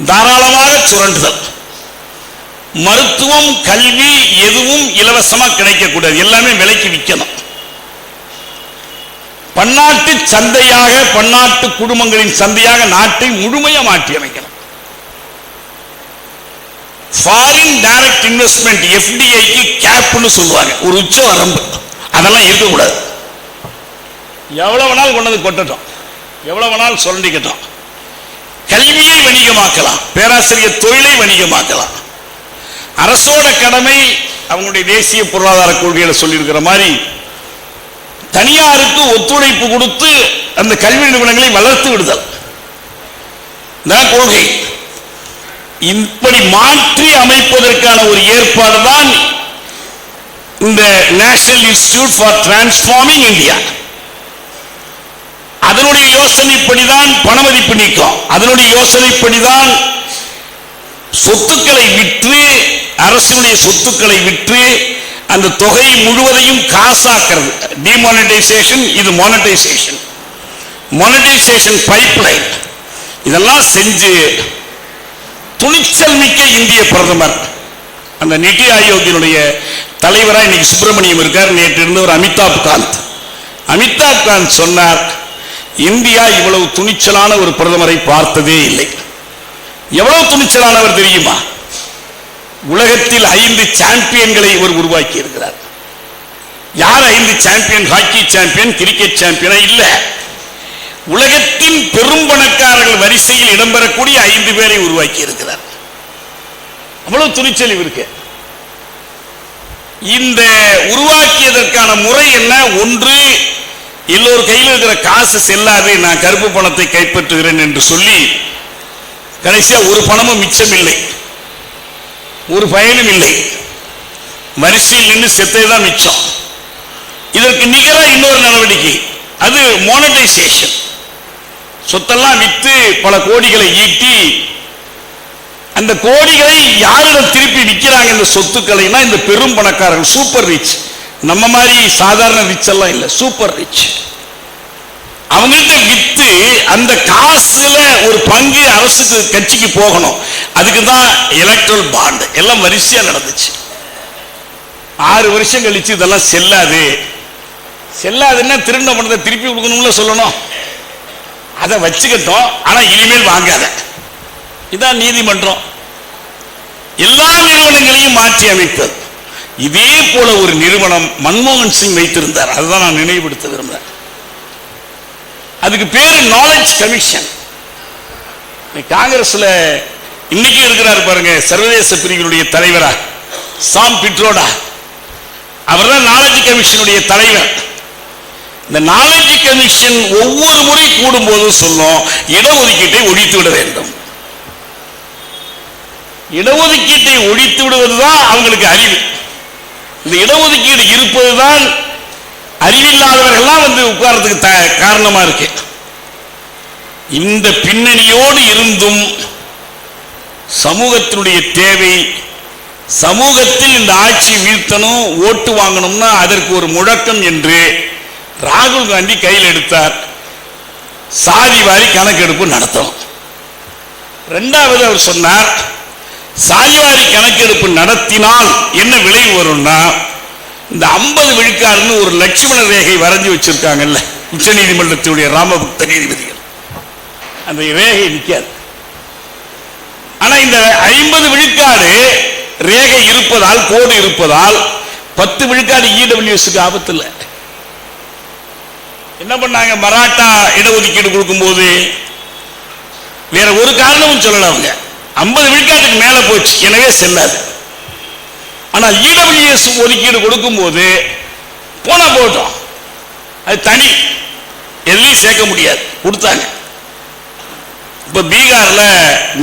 தாராளமாக சுரண்டுதல். மருத்துவம், கல்வி எதுவும் இலவசமா கிடைக்கக்கூடாது, எல்லாமே விலைக்கு விற்கணும். பன்னாட்டு சந்தையாக, பன்னாட்டு குடும்பங்களின் சந்தையாக நாட்டை முழுமையா மாற்றி அமைக்கணும். ஃபாரின் டைரக்ட் இன்வெஸ்ட்மெண்ட் FDIக்கு கேப்னு சொல்லுவாங்க, ஒரு உச்ச வரம்பு. அதெல்லாம் இருக்கக்கூடாது. எவ்வளவு வேணாலும் கொண்டது கொட்டட்டும், எவ்வளவு வேணாலும் சுரண்டிக்கட்டும். கல்வியை வணிகமாக்கலாம், பேராசிரியர் தொழிலை வணிகமாக்கலாம். அரசோட கடமை அவங்களுடைய தேசிய பொருளாதார கொள்கையில சொல்லியிருக்கிற மாதிரி தனியாருக்கு ஒத்துழைப்பு கொடுத்து அந்த கல்வி நிறுவனங்களை வளர்த்து விடுதல் கொள்கை. இப்படி மாற்றி அமைப்பதற்கான ஒரு ஏற்பாடு தான் இந்த national institute for transforming India. அதனுடைய யோசனைப்படிதான் பணமதிப்பு நீக்கம், அதனுடைய யோசனைப்படிதான் சொத்துக்களை விற்று, அரசுடைய சொத்துக்களை விற்று அந்த தொகை முழுவதையும் காசாக்கிறது. டிமானிட்டைசேஷன், இது மானிட்டைசேஷன், மானிட்டைசேஷன் பைப்லைன். இதெல்லாம் செஞ்சு துணிச்சல் மிக்க இந்திய பிரதமர், அந்த நிதி ஆயோக்கினுடைய தலைவராக இன்னைக்கு சுப்பிரமணியம் இருக்கார். நேற்று இருந்தவர் அமிதாப் காந்த். அமிதாப் காந்த் சொன்னார், இந்தியா இவ்வளவு துணிச்சலான ஒரு பிரதமரை பார்த்ததே இல்லை. எவ்வளவு துணிச்சலானவர் தெரியுமா? உலகத்தில் 5 சாம்பியன்களை இவர் உருவாக்கி இருக்கிறார். யார் 5 சாம்பியன்? ஹாக்கி சாம்பியன், கிரிக்கெட் சாம்பியனா? இல்ல, உலகத்தின் பெரும் பணக்காரர்கள் வரிசையில் இடம்பெறக்கூடிய 5 பேரை உருவாக்கி இருக்கிறார். அவ்வளவு துணிச்சல் இவருக்கு. இந்த உருவாக்கியதற்கான முறை என்ன? ஒன்று, எல்லோர் கையில் இருக்கிற காசு செல்லாது, நான் கருப்பு பணத்தை கைப்பற்றுகிறேன் என்று சொல்லி கடைசியா ஒரு பணமும் மிச்சம் இல்லை, ஒரு பயனும் இல்லை, வரிசையில் நின்று செத்ததுதான் மிச்சம். இதற்கு நிகராக இன்னொரு நடவடிக்கை, அது மோனடைசேஷன். சொத்தெல்லாம் வித்து பல கோடிகளை ஈட்டி அந்த கோடிகளை யாரிடம் திருப்பி விற்கிறாங்க இந்த சொத்துக்களைனா இந்த பெரும் பணக்காரர்கள், சூப்பர் ரிச். நம்ம மாதிரி சாதாரண ரிச் எல்லாம் இல்லை, சூப்பர் ரிச். அவங்கள்ட்ட வித்து அந்த காசுல ஒரு பங்கு அரசுக்கு கட்சிக்கு போகணும். அதுக்கு தான் எலக்ட்ரல் பாண்ட் எல்லாம் வரிசையா நடந்துச்சு. 6 வருஷம் கழிச்சு இதெல்லாம் செல்லாது. செல்லாதுன்னா திருண்ட பணத்தை திருப்பி கொடுக்கணும்ல சொல்லணும். அதை வச்சுக்கிட்டோம், ஆனா இனிமேல் வாங்காத. இதான் நீதிமன்றம். எல்லா நிறுவனங்களையும் மாற்றி அமைப்பது. இதே போல ஒரு நிறுவனம் மன்மோகன் சிங் வைத்திருந்தார். அதுதான் நான் நினைவுபடுத்த விரும்புகிறேன். அதுக்கு பேரு நாலேஜ் கமிஷன். காங்கிரஸ்ல இன்னைக்கு இருக்கிறார் பாருங்க, சர்வதேச பிரிவினுடைய தலைவரா சாம் பிட்ரோடா, அவர் தான் நாலேஜ் கமிஷனுடைய தலைவர். இந்த நாலேஜ் கமிஷன் ஒவ்வொரு முறை கூடும் போதும் சொல்லும், இடஒதுக்கீட்டை ஒழித்து விட வேண்டும். இடஒதுக்கீட்டை ஒழித்து விடுவதுதான் அவங்களுக்கு அறிவு. இந்த இடஒதுக்கீடு இருப்பதுதான் அறிவில்லாதவர்கள்லாம் வந்து உட்கார்றதுக்கு காரணமா இருக்கு. இந்த பின்னணியோடு இருந்தும் சமூகத்தினுடைய தேவை, சமூகத்தில் இந்த ஆட்சி வீழ்த்தணும், ஓட்டு வாங்கணும்னா அதற்கு ஒரு முழக்கம் என்று ராகுல் காந்தி கையில் எடுத்தார். சாதி வாரி கணக்கெடுப்பு நடத்தணும். இரண்டாவது அவர் சொன்னார், சாதிவாரி கணக்கெடுப்பு நடத்தினால் என்ன விளைவு வரும்னா, இந்த 50 விழுக்காடுன்னு ஒரு லட்சுமண ரேகை வரைஞ்சி வச்சிருக்காங்கல்ல உச்ச நீதிமன்றத்தினுடைய ராமபக்த நீதிபதிகள், அந்த ரேகை நிற்காது. ஆனா இந்த 50 விழுக்காடு ரேகை இருப்பதால், கோடு இருப்பதால் 10 விழுக்காடு இடபிள்யூஎஸ்க்கு ஆபத்து இல்லை. என்ன பண்ணாங்க, மராட்டா இடஒதுக்கீடு கொடுக்கும் போது வேற ஒரு காரணமும் சொல்லல. அவங்க 50 விழுக்காட்டுக்கு மேல போச்சு, எனவே செல்லாது. ஆனால் இடபிள்யூஎஸ் ஒதுக்கீடு கொடுக்கும் போது போனா போட்டோம், அது தனி, எதுலையும் சேர்க்க முடியாது, கொடுத்தாங்க. இப்ப பீகார்ல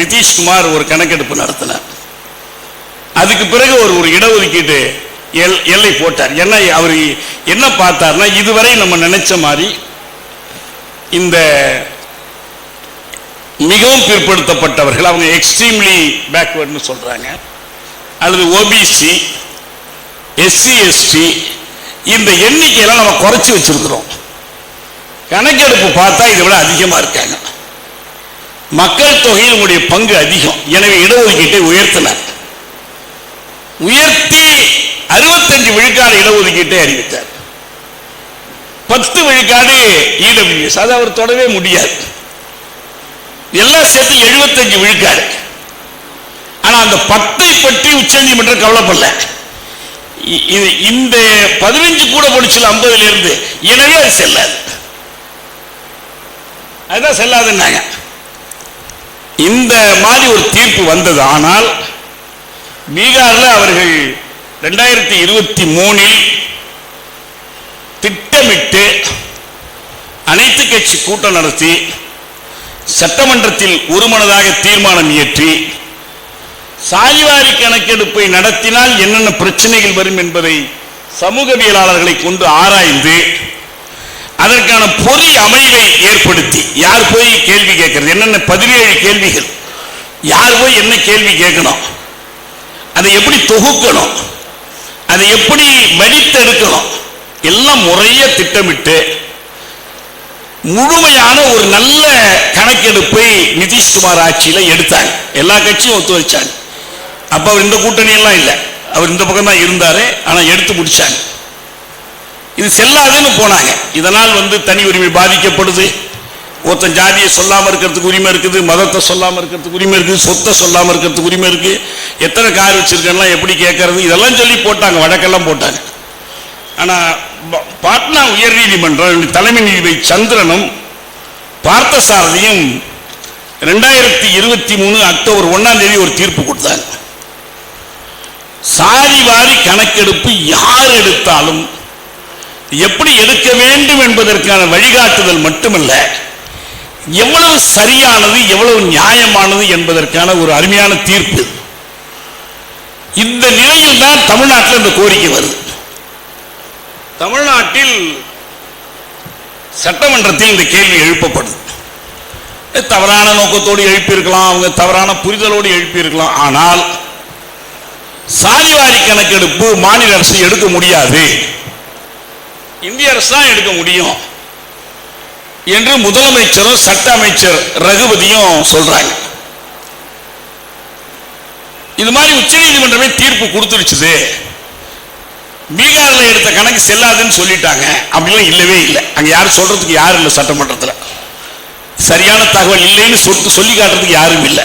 நிதிஷ்குமார் ஒரு கணக்கெடுப்பு நடத்தினார். அதுக்கு பிறகு ஒரு இடஒதுக்கீட்டு எல்லை போட்டார். என்ன அவர் என்ன பார்த்தார்னா, இதுவரை நம்ம நினைச்ச மாதிரி இந்த மிகவும் பிற்படுத்தப்பட்டவர்கள், அவங்க எக்ஸ்ட்ரீம்லி பேக்வர்ட்னு சொல்றாங்க, அல்லது ஓபிசி, எஸ்சி எஸ்டி, இந்த எண்ணிக்கையெல்லாம் நம்ம குறைச்சி வச்சிருக்கிறோம். கணக்கெடுப்பு பார்த்தா இதை விட அதிகமா இருக்காங்க. மக்கள் தொகையில் உங்களுடைய பங்கு அதிகம், எனவே இடஒதுக்கீட்டை உயர்த்தினார். உயர்த்தி 65 விழுக்காடு இடஒதுக்கீட்டை அறிவித்தார். 10 விழுக்காடு இடபிள்யூஎஸ், அதை அவர் தொடவே முடியாது. எல்லாம் சேர்த்து 75 விழுக்காடு. ஆனா அந்த 10 பற்றி உச்ச நீதிமன்றம் கவலைப்படல. இந்த 15 கூட போடுச்சுல 50ல இருந்து, எனவே அது செல்லாது, அதுதான் செல்லாதுன்னாங்க. இந்த மாதிரி ஒரு தீர்ப்பு வந்தது. ஆனால் பீகார்ல அவர்கள் 2023 திட்டமிட்டு அனைத்து கட்சி கூட்டம் நடத்தி சட்டமன்றத்தில் ஒருமனதாக தீர்மானம் இயற்றி சாதிவாரி கணக்கெடுப்பை நடத்தினால் என்னென்ன பிரச்சனைகள் வரும் என்பதை சமூகவியலாளர்களை கொண்டு ஆராய்ந்து அதற்கான பொறி அமைவை ஏற்படுத்தி, யார் போய் கேள்வி கேட்கிறது, என்னென்ன 17 கேள்விகள், யார் போய் என்ன கேள்வி கேட்கணும், அதை எப்படி தொகுக்கணும், அதை எப்படி வடித்தெடுக்கணும், எல்லாம் முறைய திட்டமிட்டு முழுமையான ஒரு நல்ல கணக்கெடுப்பை நிதிஷ்குமார் ஆட்சியில் எடுத்தாங்க. எல்லா கட்சியும் ஒத்துழைச்சாங்க. அப்ப அவர் இந்த கூட்டணி எல்லாம் இல்லை, அவர் இந்த பக்கம் தான் இருந்தாரு. ஆனா எடுத்து முடிச்சாங்க. இது செல்லாதுன்னு போனாங்க. இதனால் தனி உரிமை பாதிக்கப்படுது. ஒருத்தன் ஜாதியை சொல்லாம இருக்கிறதுக்கு உரிமை இருக்குது, மதத்தை சொல்லாம இருக்கிறதுக்கு உரிமை இருக்குது, சொத்தை சொல்லாம இருக்கிறதுக்கு உரிமை இருக்கு, எத்தனை கார் வச்சிருக்கெல்லாம் எப்படி கேட்கறது, இதெல்லாம் சொல்லி போட்டாங்க, வழக்கெல்லாம் போட்டாங்க. ஆனா பாட்னா உயர் நீதிமன்றம் தலைமை நீதிபதி சந்திரனும் பார்த்தசாரதியும் 2023 அக்டோபர் 1 ஒரு தீர்ப்பு கொடுத்தாங்க. சாதிவாரி கணக்கெடுப்பு யார் எடுத்தாலும் எப்படி எடுக்க வேண்டும் என்பதற்கான வழிகாட்டுதல் மட்டுமல்ல, எவ்வளவு சரியானது எவ்வளவு நியாயமானது என்பதற்கான ஒரு அருமையான தீர்ப்பு. இந்த நிலையில் தான் தமிழ்நாட்டில் இந்த கோரிக்கை வருது. தமிழ்நாட்டில் சட்டமன்றத்தில் இந்த கேள்வி எழுப்பப்படுது. தவறான நோக்கத்தோடு எழுப்பியிருக்கலாம், அவங்க தவறான புரிதலோடு எழுப்பியிருக்கலாம். ஆனால் சாதிவாரி கணக்கெடுப்பு மாநில அரசு எடுக்க முடியாது, இந்திய அரசு தான் எடுக்க முடியும் என்று முதலமைச்சரும் சட்ட அமைச்சர் ரகுபதியும் சொல்றாங்க. இது மாதிரி உச்ச நீதிமன்றமே தீர்ப்பு கொடுத்துருச்சு. பீகார்ல எடுத்த கணக்கு செல்லாதுன்னு சொல்லிட்டாங்க. அப்படிலாம் இல்லவே இல்லை. அங்க யாரும் சொல்றதுக்கு யாரும் இல்லை. சட்டமன்றத்தில் சரியான தகவல் இல்லைன்னு சொல்லி காட்டுறதுக்கு யாரும் இல்லை.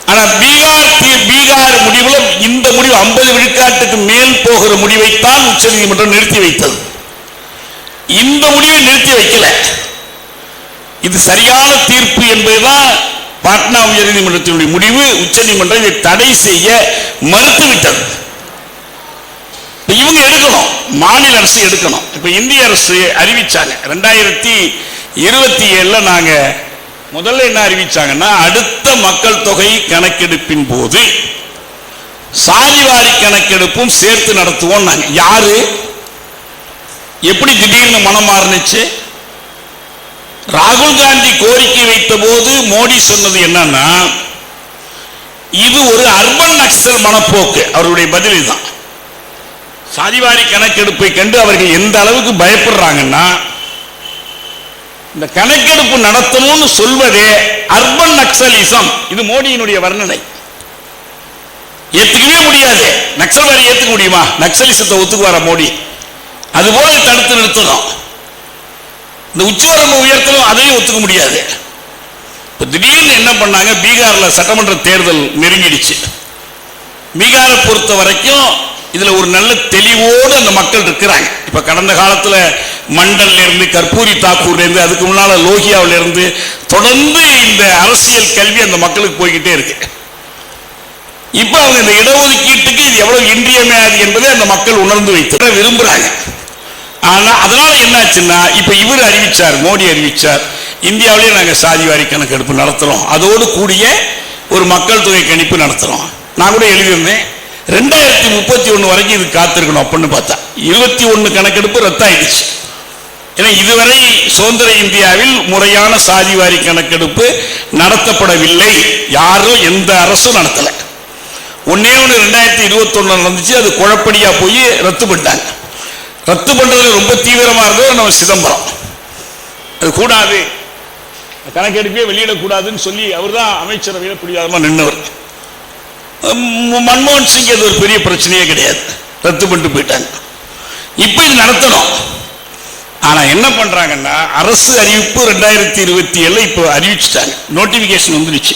ஆனா பீகார் முடிவுல இந்த முடிவு 50 விழுக்காட்டுக்கு மேல் போகிற முடிவைத்தான் உச்ச நீதிமன்றம் நிறுத்தி வைத்தது. இந்த முடிவை நிறுத்தி வைக்கல. இது சரியான தீர்ப்பு என்பதுதான் பாட்னா உயர் நீதிமன்றத்தினுடைய முடிவு. உச்ச நீதிமன்றம் இதை தடை செய்ய மறுத்துவிட்டது. இவங்க எடுக்கணும், மாநில அரசு எடுக்கணும். இப்ப இந்திய அரசு அறிவிச்சாங்க 2027 நாங்க முதல்ல என்ன அறிவிச்சாங்கன்னா, அடுத்த மக்கள் தொகை கணக்கெடுப்பின் போது சாதிவாரி கணக்கெடுப்பும் சேர்த்து நடத்துவோம். நாங்க யாரு எப்படி திடீர்னு மனம் மாறுனுச்சு? ராகுல் காந்தி கோரிக்கை வைத்த போது மோடி சொன்னது என்னன்னா, இது ஒரு அர்பன் நக்சல் மனப்போக்கு. அவருடைய பதில் தான். சாதிவாரி கணக்கெடுப்பை கண்டு அவர்கள் எந்த அளவுக்கு பயப்படுறாங்கன்னா, இந்த கணக்கெடுப்பு நடத்தணும்னு சொல்வதே அர்பன் நக்சலிசம். இது மோடியினுடைய வர்ணனை. ஏத்துக்கவே முடியாது. நக்சல்வாரி ஏத்துக்க முடியுமா? நக்சலிசத்தை ஒத்துக்குவார மோடி? அதுபோல தடுத்து நிறுத்தணும். இந்த உச்சவரம்பு உயர்த்தணும், அதையும் ஒத்துக்க முடியாது. இப்ப திடீர்னு என்ன பண்ணாங்க, பீகார்ல சட்டமன்ற தேர்தல் நெருங்கிடுச்சு. பீகாரை பொறுத்த வரைக்கும் இதுல ஒரு நல்ல தெளிவோடு அந்த மக்கள் இருக்கிறாங்க. இப்ப கடந்த காலத்துல மண்டல்ல இருந்து, கற்பூரி தாக்கூர்ல இருந்து, அதுக்கு முன்னால லோகியாவில இருந்து தொடர்ந்து இந்த அரசியல் கல்வி அந்த மக்களுக்கு போய்கிட்டே இருக்கு. இப்ப அவங்க இந்த இடஒதுக்கீட்டுக்கு இது எவ்வளவு இன்றியமையாது என்பதை அந்த மக்கள் உணர்ந்து வைத்து விரும்புறாங்க. ஆனா அதனால என்னாச்சுன்னா, இப்ப இவர் அறிவிச்சார், மோடி அறிவிச்சார், இந்தியாவிலேயே நாங்க சாதிவாரி கணக்கெடுப்பு நடத்துறோம், அதோடு கூடிய ஒரு மக்கள் தொகை கணிப்பு நடத்துறோம். நான் கூட எழுதியிருந்தேன் 2031 வரைக்கும் இது காத்திருக்கணும். அப்படின்னு பார்த்தா 21 கணக்கெடுப்பு ரத்தாயிடுச்சு. ஏன்னா இதுவரை சுதந்திர இந்தியாவில் முறையான சாதிவாரி கணக்கெடுப்பு நடத்தப்படவில்லை. யாரும் எந்த அரசும் நடத்தல. ஒன்னே ஒன்று 2021 நடந்துச்சு. அது குழப்படியா போய் ரத்து பண்ணிட்டாங்க. ரத்து பண்றது ரொம்ப தீவிரமா இருந்தது நம்ம சிதம்பரம். அது கூடாது, கணக்கெடுப்பே வெளியிடக்கூடாதுன்னு சொல்லி அவர் தான் அமைச்சரவையில் பிடிவாதமா நின்றவர். மன்மோகன் சிங் அது ஒரு பெரிய பிரச்சனையே கிடையாது, ரத்து பண்ணிட்டு போயிட்டாங்க. இப்ப இது நடத்தணும். ஆனா என்ன பண்றாங்கன்னா, அரசு அறிவிப்பு 2027 இப்ப அறிவிச்சுட்டாங்க, நோட்டிபிகேஷன் வந்துருச்சு.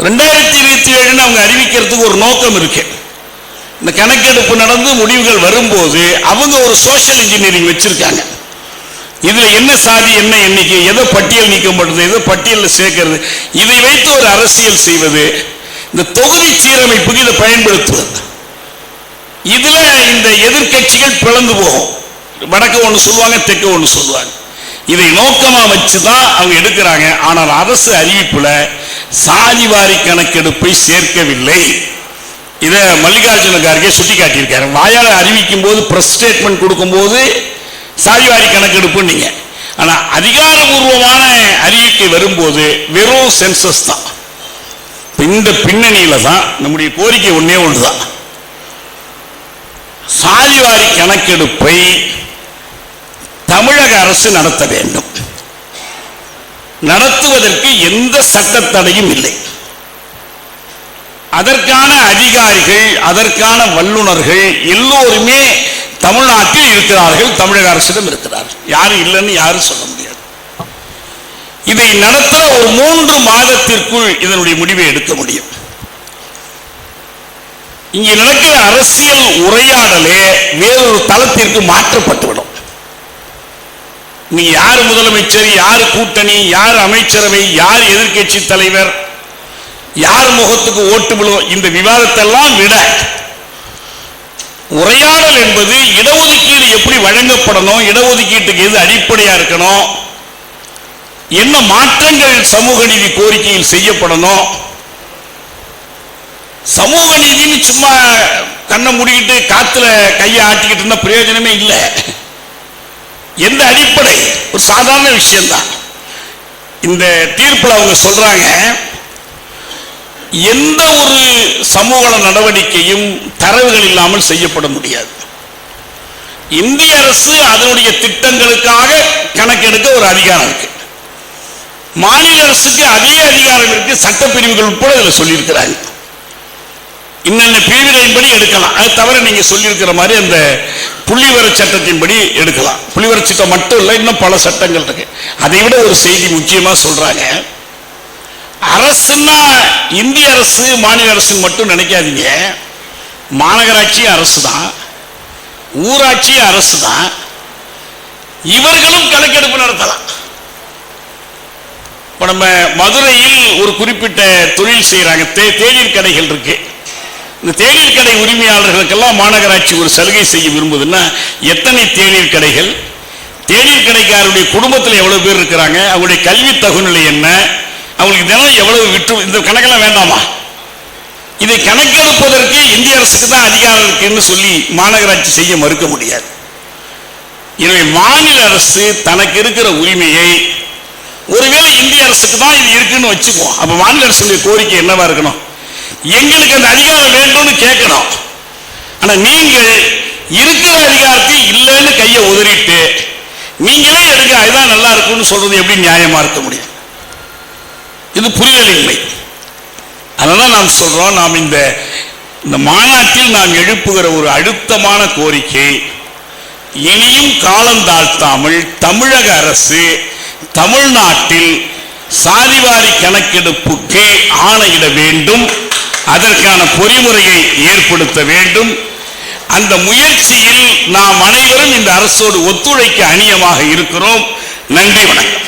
2027 அவங்க அறிவிக்கிறதுக்கு ஒரு நோக்கம் இருக்கு. இந்த கணக்கெடுப்பு நடந்து முடிவுகள் வரும்போது அவங்க ஒரு சோசியல் இன்ஜினியரிங் வச்சிருக்காங்க. இதுல என்ன சாதி, என்ன எண்ணிக்கை, எதை பட்டியல் நீக்கப்படுறது, எதை பட்டியலில் சேர்க்கிறது, இதை வைத்து ஒரு அரசியல் செய்வது, இந்த தொகுதி சீரமைப்புக்கு இதை பயன்படுத்துவது. இதுல இந்த எதிர்கட்சிகள் பிளந்து போகும். வடக்கு ஒன்று சொல்லுவாங்க, தெற்கு ஒன்று சொல்லுவாங்க. இதை நோக்கமா வச்சுதான் அவங்க எடுக்கிறாங்க. ஆனால் அரசு அறிவிப்புல சாதிவாரி கணக்கெடுப்பை சேர்க்கவில்லை. இதை மல்லிகார்ஜுன கார்கே சுட்டி காட்டியிருக்காரு. வாயால அறிவிக்கும் போது, பிரஸ் ஸ்டேட்மெண்ட் கொடுக்கும் போது சாதிவாரி கணக்கெடுப்பு நீங்க, ஆனா அதிகாரபூர்வமான அறிவிக்கை வரும்போது வெறும் சென்சஸ் தான். இந்த பின்னணியில தான் நம்முடைய கோரிக்கை ஒன்னே ஒன்றுதான், சாதிவாரி கணக்கெடுப்பை தமிழக அரசு நடத்த வேண்டும். நடத்துவதற்கு எந்த சட்டத்தடையும் இல்லை. அதற்கான அதிகாரிகள், அதற்கான வல்லுநர்கள் எல்லோருமே தமிழ்நாட்டில் இருக்கிறார்கள், தமிழக அரசிடம் இருக்கிறார்கள். யாரும் இல்லைன்னு யாரும் சொல்ல முடியாது. இதை நடத்த ஒரு 3 மாதத்திற்குள் இதனுடைய முடிவை எடுக்க முடியும். இங்கே நடக்கிற அரசியல் உரையாடலே வேறொரு தளத்திற்கு மாற்றப்பட்டுவிடும். நீங்க யார் முதலமைச்சர், யார் கூட்டணி, யார் அமைச்சரவை, யார் எதிர்கட்சி தலைவர், யார் முகத்துக்கு ஓட்டு விழுவோம், இந்த விவாதத்தை எல்லாம் விட உரையாடல் என்பது இடஒதுக்கீடு எப்படி வழங்கப்படணும், இடஒதுக்கீட்டுக்கு எது அடிப்படையா இருக்கணும், என்ன மாற்றங்கள் சமூக நீதி கோரிக்கையில் செய்யப்படணும். சமூக நீதினு சும்மா கண்ணை மூடிக்கிட்டு காத்துல கையை ஆட்டிக்கிட்டு இருந்தா பிரயோஜனமே இல்லை. எந்த அடிப்படை, ஒரு சாதாரண விஷயம்தான். இந்த தீர்ப்புல அவங்க சொல்றாங்க, எந்த ஒரு சமூக நடவடிக்கையும் தரவுகள் இல்லாமல் செய்யப்பட முடியாது. இந்திய அரசு அதனுடைய திட்டங்களுக்காக கணக்கெடுக்க ஒரு அதிகாரம் இருக்கு, மாநில அரசுக்கு அதே அதிகாரம் இருக்கு. சட்டப்பிரிவுகள் உட்பட இதில் சொல்லியிருக்கிறாங்க. இன்னென்ன பிரிவுகளின்படி எடுக்கலாம், அது தவிர நீங்க சொல்லியிருக்கிற மாதிரி அந்த புள்ளிவர சட்டத்தின்படி எடுக்கலாம். புள்ளிவர சட்டம் மட்டும் இல்லை, இன்னும் பல சட்டங்கள் இருக்கு. அதை விட ஒரு செய்தி முக்கியமா சொல்றாங்க, அரசுன்னா இந்திய அரசு மாநில அரசு மட்டும் நினைக்காதீங்க. மாநகராட்சி அரசு தான், ஊராட்சி அரசு தான், இவர்களும் கணக்கெடுப்பு நடத்தலாம். இப்ப நம்ம மதுரையில் ஒரு குறிப்பிட்ட தொழில் செய்யறாங்க, தேநீர் கடைகள் இருக்கு. இந்த தேநீர் கடை உரிமையாளர்களுக்கெல்லாம் மாநகராட்சி ஒரு சலுகை செய்ய விரும்புதுன்னா, எத்தனை தேநீர் கடைகள், தேநீர் கடைக்காரருடைய குடும்பத்தில் எவ்வளவு பேர் இருக்கிறாங்க, அவங்களுடைய கல்வி தகுநிலை என்ன, அவங்களுக்கு தினம் எவ்வளவு விற்று, இந்த கணக்கெல்லாம் வேண்டாமா? இதை கணக்கெடுப்பதற்கு இந்திய அரசுக்கு தான் அதிகாரம் இருக்குன்னு சொல்லி மாநகராட்சி செய்ய மறுக்க முடியாது. எனவே மாநில அரசு தனக்கு இருக்கிற உரிமையை, ஒருவேளை இந்திய அரசுக்கு தான் இது இருக்குன்னு வச்சுக்குவோம், அப்ப மாநில அரசுடைய கோரிக்கை என்னவா இருக்கணும், எங்களுக்கு அந்த அதிகாரம் வேண்டும்னு கேட்கணும். ஆனா நீங்கள் இருக்கிற அதிகாரத்தை இல்லைன்னு கையை உதறிட்டு நீங்களே எடுக்க அதுதான் நல்லா இருக்கும்னு சொல்றது எப்படி நியாயமா இருக்க முடியும்? இது புரிதலின்மை. அதனால நாம் சொல்றோம், நாம் இந்த மாநாட்டில் நாம் எழுப்புகிற ஒரு அழுத்தமான கோரிக்கை, இனியும் காலம் தாழ்த்தாமல் தமிழக அரசு தமிழ்நாட்டில் சாதிவாரி கணக்கெடுப்புக்கு ஆணையிட வேண்டும், அதற்கான பொறிமுறையை ஏற்படுத்த வேண்டும். அந்த முயற்சியில் நாம் அனைவரும் இந்த அரசோடு ஒத்துழைக்க அணியமாக இருக்கிறோம். நன்றி, வணக்கம்.